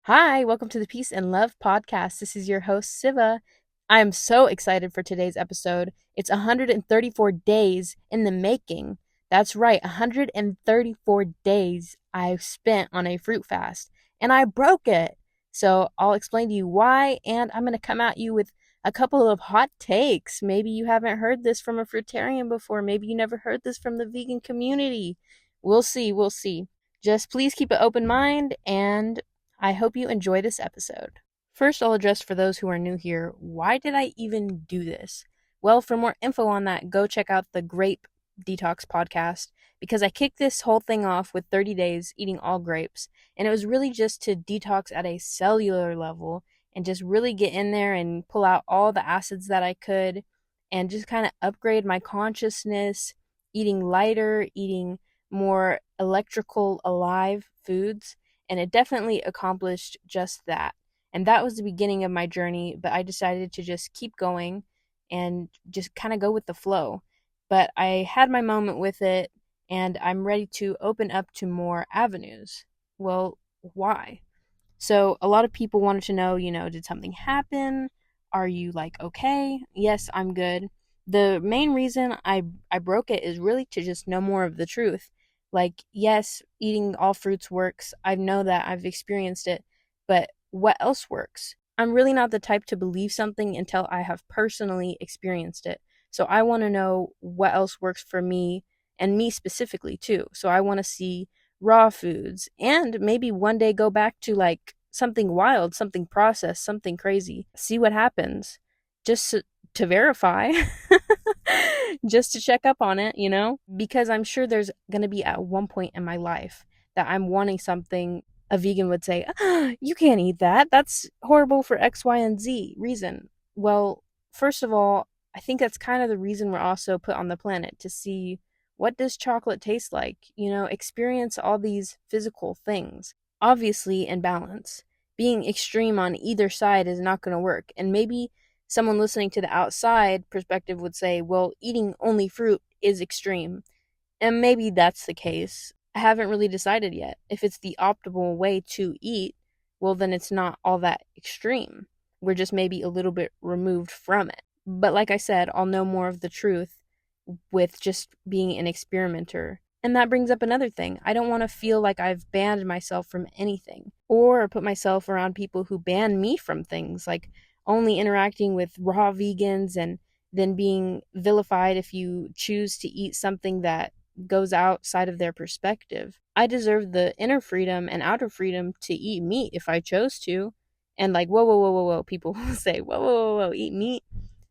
Hi, welcome to the Peace and Love podcast. This is your host, Siva. I am so excited for today's episode. It's 134 days in the making. That's right, 134 days I've spent on a fruit fast, and I broke it. So I'll explain to you why, and I'm going to come at you with a couple of hot takes. Maybe you haven't heard this from a fruitarian before. Maybe you never heard this from the vegan community. We'll see. Just please keep an open mind, and I hope you enjoy this episode. First, I'll address for those who are new here, why did I even do this? Well, for more info on that, go check out the Grape Detox podcast because I kicked this whole thing off with 30 days eating all grapes, and it was really just to detox at a cellular level and just really get in there and pull out all the acids that I could and just kind of upgrade my consciousness, eating lighter, eating more electrical alive foods, and it definitely accomplished just that. And that was the beginning of my journey, but I decided to just keep going and just kind of go with the flow. But I had my moment with it, and I'm ready to open up to more avenues. Well, why? So, a lot of people wanted to know, did something happen? Are you like okay? Yes, I'm good. The main reason I broke it is really to just know more of the truth. Like, yes, eating all fruits works. I know that I've experienced it, but what else works? I'm really not the type to believe something until I have personally experienced it. So I want to know what else works for me and me specifically too. So I want to see raw foods and maybe one day go back to like something wild, something processed, something crazy. See what happens. Just to verify. Just to check up on it, because I'm sure there's going to be at one point in my life that I'm wanting something a vegan would say, you can't eat that. That's horrible for X, Y, and Z reason. Well, first of all, I think that's kind of the reason we're also put on the planet to see what does chocolate taste like, experience all these physical things. Obviously in balance. Being extreme on either side is not going to work. And maybe someone listening to the outside perspective would say, well, eating only fruit is extreme. And maybe that's the case. I haven't really decided yet. If it's the optimal way to eat, well, then it's not all that extreme. We're just maybe a little bit removed from it. But like I said, I'll know more of the truth with just being an experimenter. And that brings up another thing. I don't want to feel like I've banned myself from anything or put myself around people who ban me from things, like only interacting with raw vegans and then being vilified if you choose to eat something that goes outside of their perspective. I deserve the inner freedom and outer freedom to eat meat if I chose to. And like, whoa, people will say, whoa, eat meat.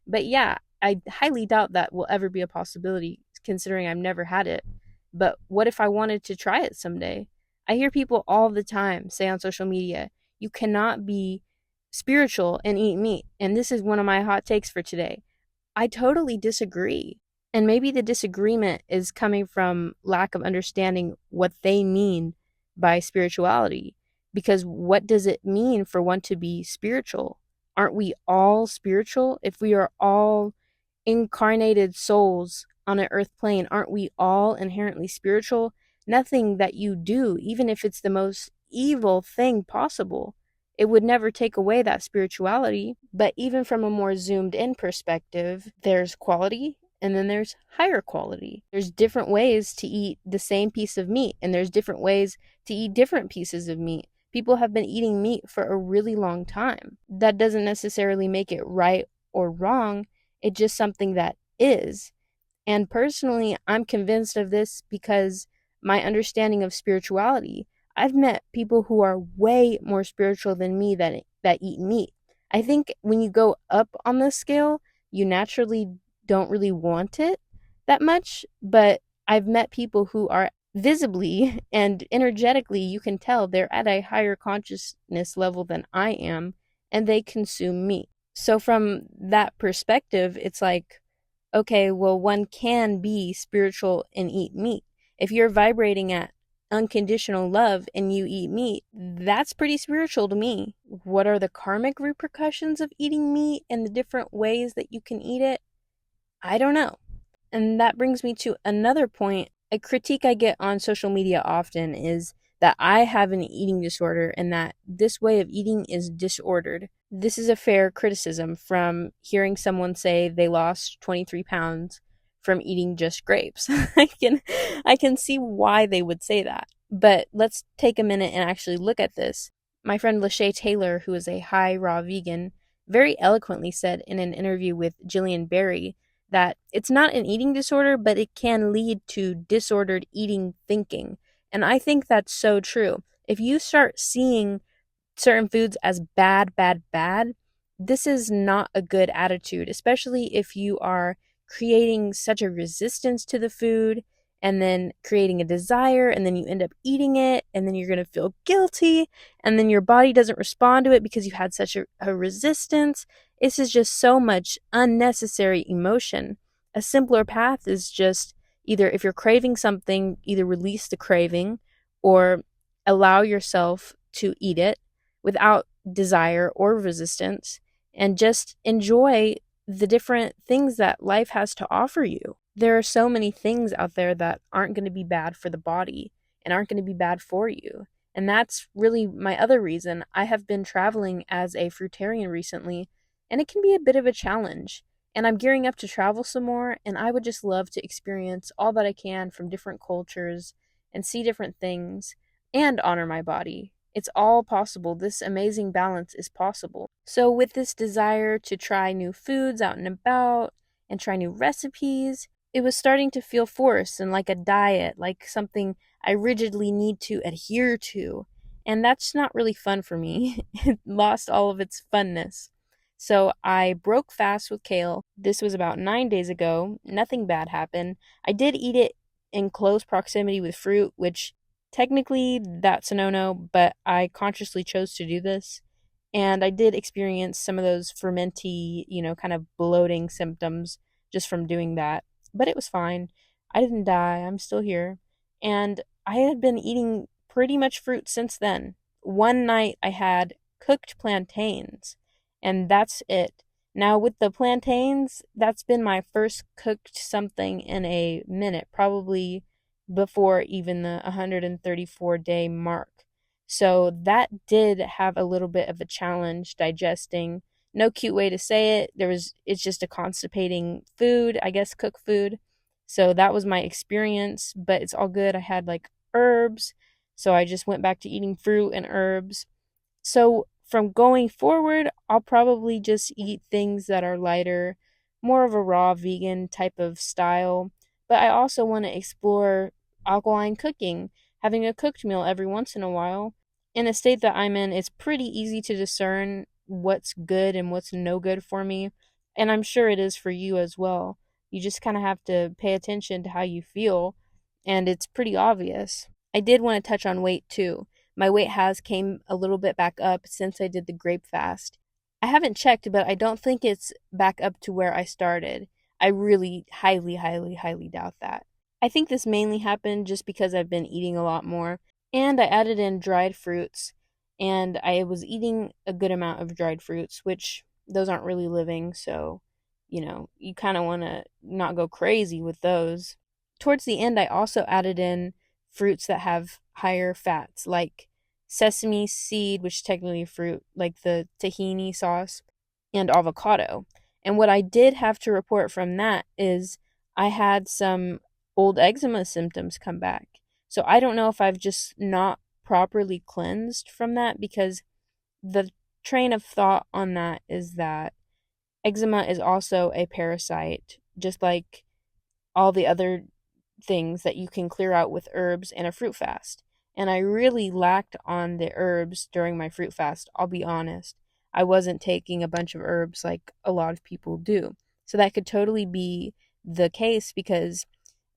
But yeah, I highly doubt that will ever be a possibility considering I've never had it. But what if I wanted to try it someday? I hear people all the time say on social media, you cannot be spiritual and eat meat. And this is one of my hot takes for today. I totally disagree. And maybe the disagreement is coming from lack of understanding what they mean by spirituality. Because what does it mean for one to be spiritual? Aren't we all spiritual? If we are all incarnated souls on an earth plane, aren't we all inherently spiritual? Nothing that you do, even if it's the most evil thing possible, it would never take away that spirituality. But even from a more zoomed in perspective, there's quality and then there's higher quality. There's different ways to eat the same piece of meat, and there's different ways to eat different pieces of meat. People have been eating meat for a really long time. That doesn't necessarily make it right or wrong. It's just something that is. And personally, I'm convinced of this because my understanding of spirituality, I've met people who are way more spiritual than me that eat meat. I think when you go up on the scale, you naturally don't really want it that much, but I've met people who are visibly and energetically, you can tell they're at a higher consciousness level than I am, and they consume meat. So from that perspective, it's like, okay, well, one can be spiritual and eat meat. If you're vibrating at unconditional love and you eat meat, that's pretty spiritual to me. What are the karmic repercussions of eating meat and the different ways that you can eat it? I don't know. And that brings me to another point. A critique I get on social media often is that I have an eating disorder and that this way of eating is disordered. This is a fair criticism from hearing someone say they lost 23 pounds from eating just grapes. I can see why they would say that. But let's take a minute and actually look at this. My friend Lachey Taylor, who is a high raw vegan, very eloquently said in an interview with Jillian Berry that it's not an eating disorder, but it can lead to disordered eating thinking. And I think that's so true. If you start seeing certain foods as bad, bad, bad, this is not a good attitude, especially if you are creating such a resistance to the food and then creating a desire, and then you end up eating it, and then you're going to feel guilty, and then your body doesn't respond to it because you had such a resistance. This is just so much unnecessary emotion. A simpler path is just either, if you're craving something, either release the craving or allow yourself to eat it without desire or resistance, and just enjoy the different things that life has to offer you. There are so many things out there that aren't going to be bad for the body and aren't going to be bad for you. And that's really my other reason. I have been traveling as a fruitarian recently, and it can be a bit of a challenge. And I'm gearing up to travel some more, and I would just love to experience all that I can from different cultures and see different things and honor my body. It's all possible. This amazing balance is possible. So, with this desire to try new foods out and about and try new recipes, it was starting to feel forced and like a diet, like something I rigidly need to adhere to. And that's not really fun for me. It lost all of its funness. So I broke fast with kale. This was about 9 days ago. Nothing bad happened. I did eat it in close proximity with fruit, which technically that's a no-no, but I consciously chose to do this. And I did experience some of those fermenty, kind of bloating symptoms just from doing that. But it was fine. I didn't die. I'm still here. And I had been eating pretty much fruit since then. One night I had cooked plantains, and that's it. Now, with the plantains, that's been my first cooked something in a minute, probably before even the 134-day mark. So that did have a little bit of a challenge digesting. No cute way to say it. It's just a constipating food, I guess, cooked food. So that was my experience, but it's all good. I had like herbs, so I just went back to eating fruit and herbs. So from going forward, I'll probably just eat things that are lighter, more of a raw vegan type of style. But I also want to explore alkaline cooking, having a cooked meal every once in a while. In the state that I'm in, it's pretty easy to discern what's good and what's no good for me. And I'm sure it is for you as well. You just kind of have to pay attention to how you feel, and it's pretty obvious. I did want to touch on weight too. My weight has came a little bit back up since I did the grape fast. I haven't checked, but I don't think it's back up to where I started. I really highly, highly, highly doubt that. I think this mainly happened just because I've been eating a lot more, and I added in dried fruits, and I was eating a good amount of dried fruits, which those aren't really living, so, you kind of want to not go crazy with those. Towards the end, I also added in fruits that have higher fats, like sesame seed, which is technically a fruit, like the tahini sauce, and avocado. And what I did have to report from that is I had some old eczema symptoms come back. So I don't know if I've just not properly cleansed from that, because the train of thought on that is that eczema is also a parasite, just like all the other things that you can clear out with herbs and a fruit fast. And I really lacked on the herbs during my fruit fast, I'll be honest. I wasn't taking a bunch of herbs like a lot of people do. So that could totally be the case, because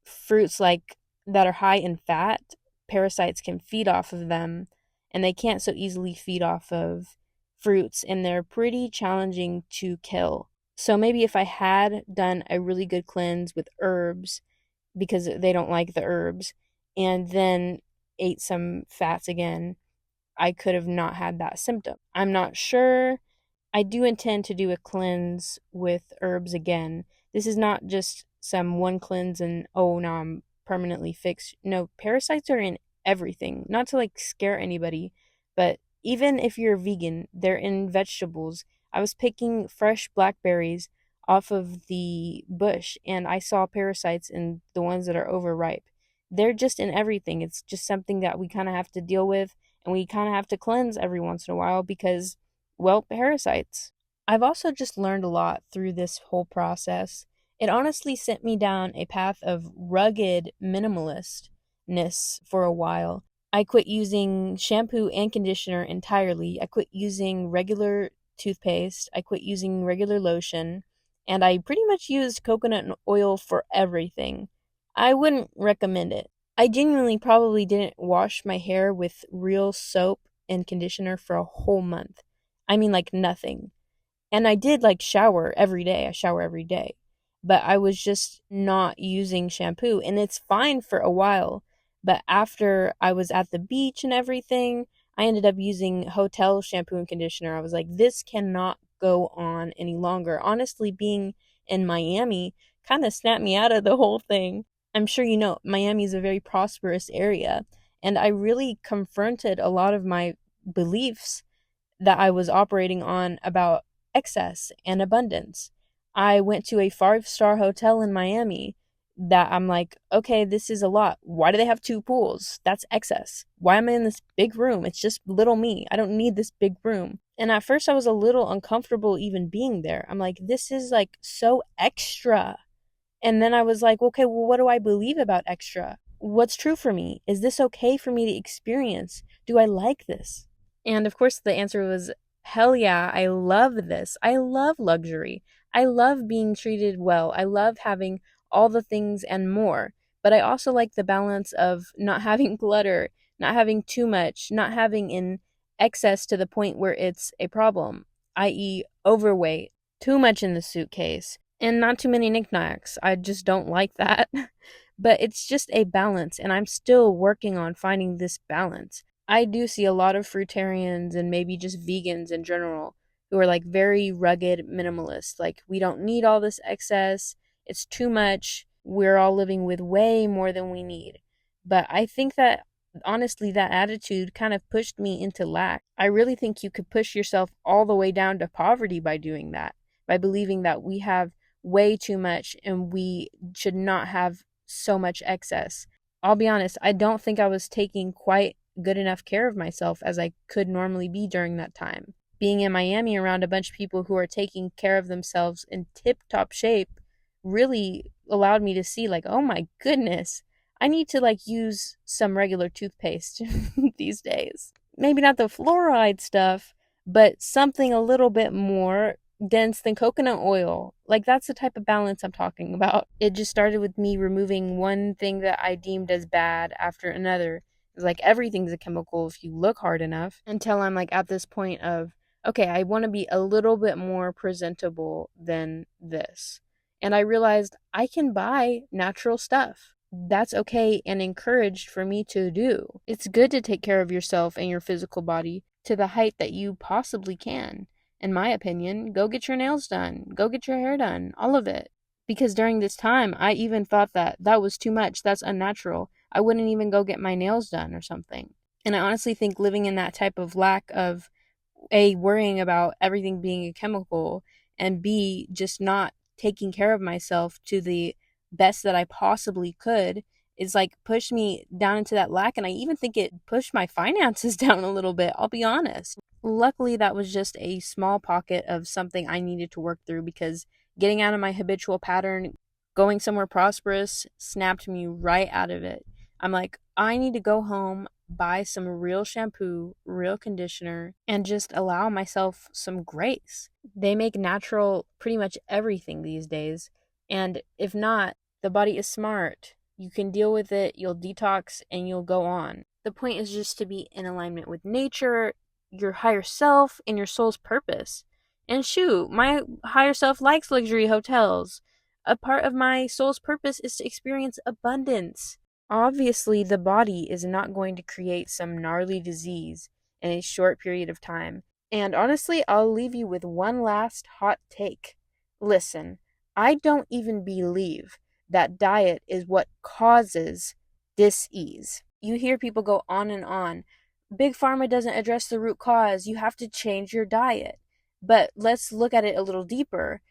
fruits like that are high in fat, parasites can feed off of them, and they can't so easily feed off of fruits, and they're pretty challenging to kill. So maybe if I had done a really good cleanse with herbs, because they don't like the herbs, and then ate some fats again, I could have not had that symptom. I'm not sure. I do intend to do a cleanse with herbs again. This is not just some one cleanse and, oh, now I'm permanently fixed. No, parasites are in everything. Not to like scare anybody, but even if you're vegan, they're in vegetables. I was picking fresh blackberries off of the bush and I saw parasites in the ones that are overripe. They're just in everything. It's just something that we kind of have to deal with and we kind of have to cleanse every once in a while because, well, parasites. I've also just learned a lot through this whole process. It honestly sent me down a path of rugged minimalistness for a while. I quit using shampoo and conditioner entirely. I quit using regular toothpaste. I quit using regular lotion. And I pretty much used coconut oil for everything. I wouldn't recommend it. I genuinely probably didn't wash my hair with real soap and conditioner for a whole month. I mean, like nothing. And I did like shower every day. I shower every day. But I was just not using shampoo. And it's fine for a while. But after I was at the beach and everything, I ended up using hotel shampoo and conditioner. I was like, this cannot go on any longer. Honestly, being in Miami kind of snapped me out of the whole thing. I'm sure you know, Miami is a very prosperous area. And I really confronted a lot of my beliefs that I was operating on about excess and abundance. I went to a 5-star hotel in Miami that I'm like, okay, this is a lot. Why do they have 2 pools? That's excess. Why am I in this big room? It's just little me. I don't need this big room. And at first I was a little uncomfortable even being there. I'm like, this is like so extra. And then I was like, okay, well, what do I believe about extra? What's true for me? Is this okay for me to experience? Do I like this? And of course, the answer was, hell yeah, I love this. I love luxury. I love being treated well. I love having all the things and more. But I also like the balance of not having clutter, not having too much, not having in excess to the point where it's a problem, i.e., overweight, too much in the suitcase, and not too many knickknacks. I just don't like that. But it's just a balance, and I'm still working on finding this balance. I do see a lot of fruitarians and maybe just vegans in general who are like very rugged minimalists. Like, we don't need all this excess. It's too much. We're all living with way more than we need. But I think that honestly, that attitude kind of pushed me into lack. I really think you could push yourself all the way down to poverty by doing that, by believing that we have way too much and we should not have so much excess. I'll be honest, I don't think I was taking quite good enough care of myself as I could normally be during that time. Being in Miami around a bunch of people who are taking care of themselves in tip-top shape really allowed me to see like, oh my goodness, I need to like use some regular toothpaste these days. Maybe not the fluoride stuff, but something a little bit more dense than coconut oil. Like, that's the type of balance I'm talking about. It just started with me removing one thing that I deemed as bad after another. It's like everything's a chemical if you look hard enough, until I'm like at this point of, okay, I want to be a little bit more presentable than this. And I realized I can buy natural stuff. That's okay and encouraged for me to do. It's good to take care of yourself and your physical body to the height that you possibly can. In my opinion, go get your nails done, go get your hair done, all of it. Because during this time, I even thought that that was too much, that's unnatural. I wouldn't even go get my nails done or something. And I honestly think living in that type of lack of A, worrying about everything being a chemical, and B, just not taking care of myself to the best that I possibly could is like pushed me down into that lack. And I even think it pushed my finances down a little bit, I'll be honest. Luckily, that was just a small pocket of something I needed to work through, because getting out of my habitual pattern, going somewhere prosperous, snapped me right out of it. I'm like, I need to go home, buy some real shampoo, real conditioner, and just allow myself some grace. They make natural pretty much everything these days. And if not, the body is smart. You can deal with it, you'll detox, and you'll go on. The point is just to be in alignment with nature, your higher self, and your soul's purpose. And shoot, my higher self likes luxury hotels. A part of my soul's purpose is to experience abundance. Obviously, the body is not going to create some gnarly disease in a short period of time. And honestly, I'll leave you with one last hot take. Listen, I don't even believe that diet is what causes dis-ease. You hear people go on and on. Big Pharma doesn't address the root cause. You have to change your diet. But let's look at it a little deeper.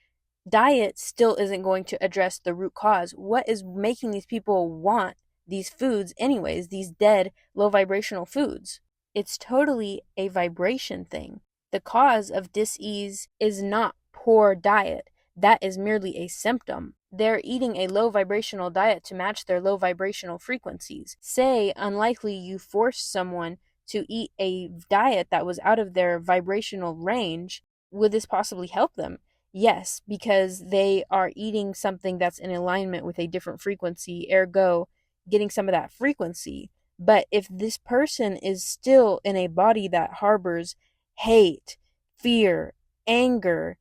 Diet still isn't going to address the root cause. What is making these people want these foods anyways, these dead, low vibrational foods? It's totally a vibration thing. The cause of dis-ease is not poor diet. That is merely a symptom. They're eating a low vibrational diet to match their low vibrational frequencies. Say, unlikely you forced someone to eat a diet that was out of their vibrational range. Would this possibly help them? Yes, because they are eating something that's in alignment with a different frequency, ergo, getting some of that frequency. But if this person is still in a body that harbors hate, fear, anger,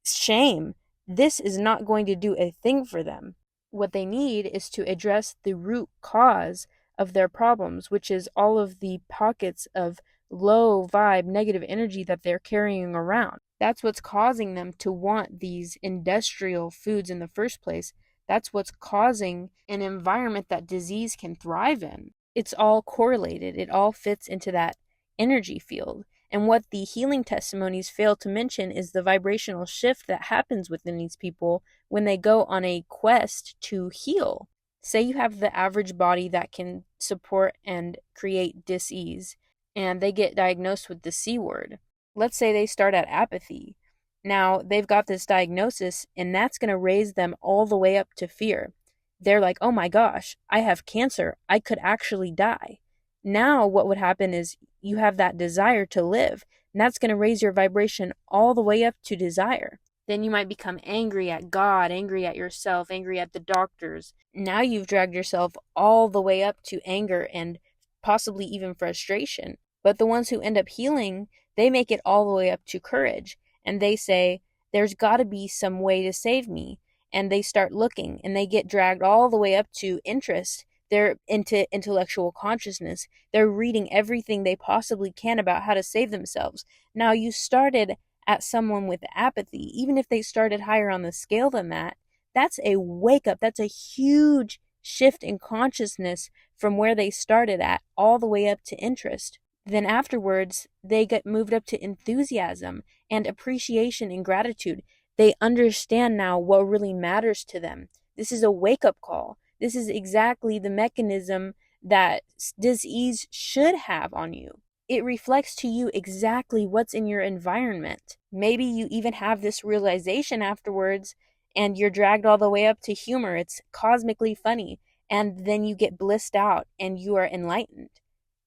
shame, this is not going to do a thing for them. What they need is to address the root cause of their problems, which is all of the pockets of low vibe, negative energy that they're carrying around. That's what's causing them to want these industrial foods in the first place. That's what's causing an environment that disease can thrive in. It's all correlated. It all fits into that energy field. And what the healing testimonies fail to mention is the vibrational shift that happens within these people when they go on a quest to heal. Say you have the average body that can support and create dis-ease, and they get diagnosed with the C word. Let's say they start at apathy. Now, they've got this diagnosis, and that's going to raise them all the way up to fear. They're like, oh my gosh, I have cancer. I could actually die. Now, what would happen is you have that desire to live, and that's going to raise your vibration all the way up to desire. Then you might become angry at God, angry at yourself, angry at the doctors. Now you've dragged yourself all the way up to anger and possibly even frustration. But the ones who end up healing, they make it all the way up to courage. And they say, there's got to be some way to save me. And they start looking, and they get dragged all the way up to interest. They're into intellectual consciousness. They're reading everything they possibly can about how to save themselves. Now, you started at someone with apathy. Even if they started higher on the scale than that, that's a wake up. That's a huge shift in consciousness from where they started at all the way up to interest. Then afterwards, they get moved up to enthusiasm and appreciation and gratitude. They understand now what really matters to them. This is a wake-up call. This is exactly the mechanism that disease should have on you. It reflects to you exactly what's in your environment. Maybe you even have this realization afterwards, and you're dragged all the way up to humor. It's cosmically funny. And then you get blissed out and you are enlightened.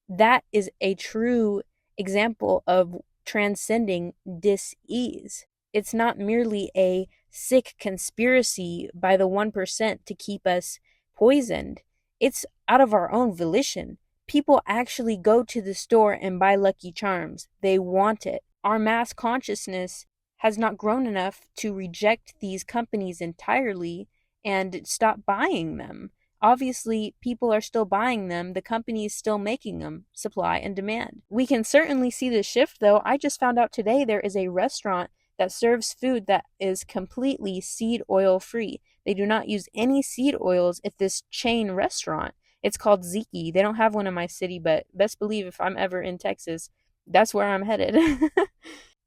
That is a true example of transcending dis-ease. It's not merely a sick conspiracy by the 1% to keep us poisoned. It's out of our own volition. People actually go to the store and buy Lucky Charms. They want it. Our mass consciousness has not grown enough to reject these companies entirely and stop buying them. Obviously, people are still buying them. The company is still making them. Supply and demand. We can certainly see the shift, though. I just found out today there is a restaurant that serves food that is completely seed oil free. They do not use any seed oils at this chain restaurant. It's called Ziki. They don't have one in my city, but best believe if I'm ever in Texas, that's where I'm headed.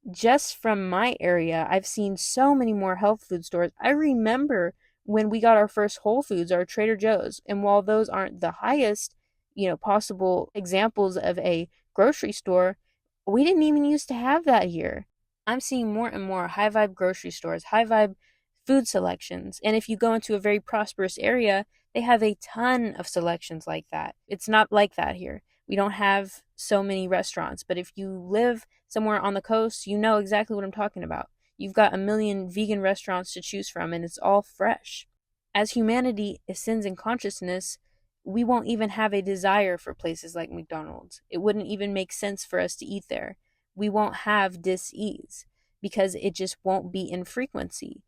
Just from my area, I've seen so many more health food stores. I remember when we got our first Whole Foods, our Trader Joe's, and while those aren't the highest, possible examples of a grocery store, we didn't even used to have that here. I'm seeing more and more high vibe grocery stores, high vibe food selections. And if you go into a very prosperous area, they have a ton of selections like that. It's not like that here. We don't have so many restaurants, but if you live somewhere on the coast, you know exactly what I'm talking about. You've got a million vegan restaurants to choose from, and it's all fresh. As humanity ascends in consciousness, we won't even have a desire for places like McDonald's. It wouldn't even make sense for us to eat there. We won't have dis-ease because it just won't be in frequency.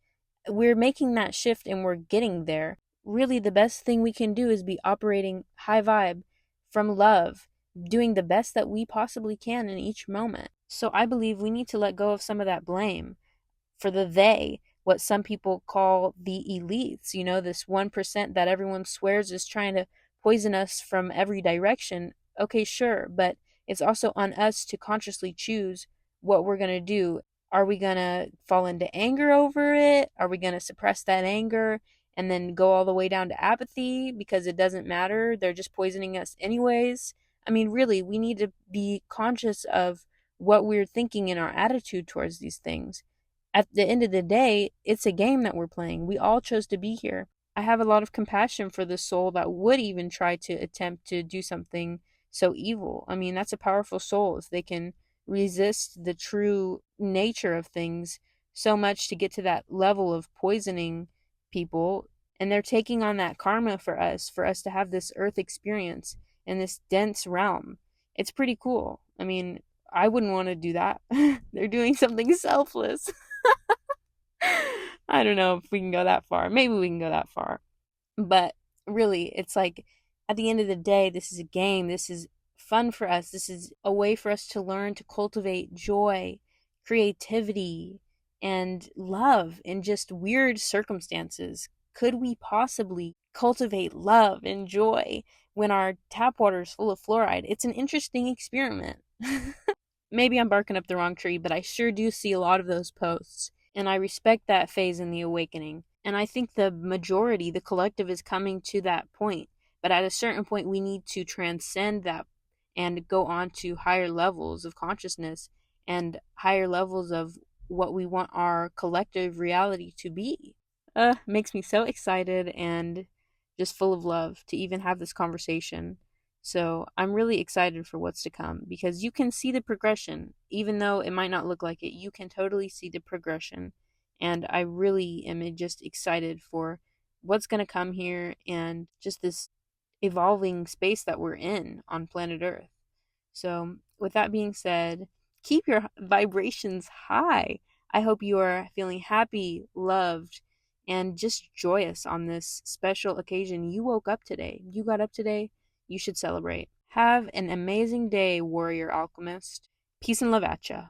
We're making that shift and we're getting there. Really, the best thing we can do is be operating high vibe from love, doing the best that we possibly can in each moment. So I believe we need to let go of some of that blame for the they, what some people call the elites, this 1% that everyone swears is trying to poison us from every direction, okay, sure, but it's also on us to consciously choose what we're going to do. Are we going to fall into anger over it? Are we going to suppress that anger and then go all the way down to apathy because it doesn't matter? They're just poisoning us anyways. I mean, really, we need to be conscious of what we're thinking in our attitude towards these things. At the end of the day, it's a game that we're playing. We all chose to be here. I have a lot of compassion for the soul that would even try to attempt to do something so evil. I mean, that's a powerful soul if they can resist the true nature of things so much to get to that level of poisoning people. And they're taking on that karma for us to have this earth experience in this dense realm. It's pretty cool. I mean, I wouldn't want to do that. They're doing something selfless. I don't know if we can go that far. Maybe we can go that far. But really, it's like at the end of the day, this is a game. This is fun for us. This is a way for us to learn to cultivate joy, creativity, and love in just weird circumstances. Could we possibly cultivate love and joy when our tap water is full of fluoride? It's an interesting experiment. Maybe I'm barking up the wrong tree, but I sure do see a lot of those posts. And I respect that phase in the awakening. And I think the majority, the collective, is coming to that point. But at a certain point, we need to transcend that and go on to higher levels of consciousness and higher levels of what we want our collective reality to be. Makes me so excited and just full of love to even have this conversation. So I'm really excited for what's to come because you can see the progression. Even though it might not look like it, you can totally see the progression. And I really am just excited for what's going to come here and just this evolving space that we're in on planet Earth. So, with that being said, keep your vibrations high. I hope you are feeling happy, loved, and just joyous on this special occasion. You woke up today. You got up today. You should celebrate. Have an amazing day, warrior alchemist. Peace and love at ya.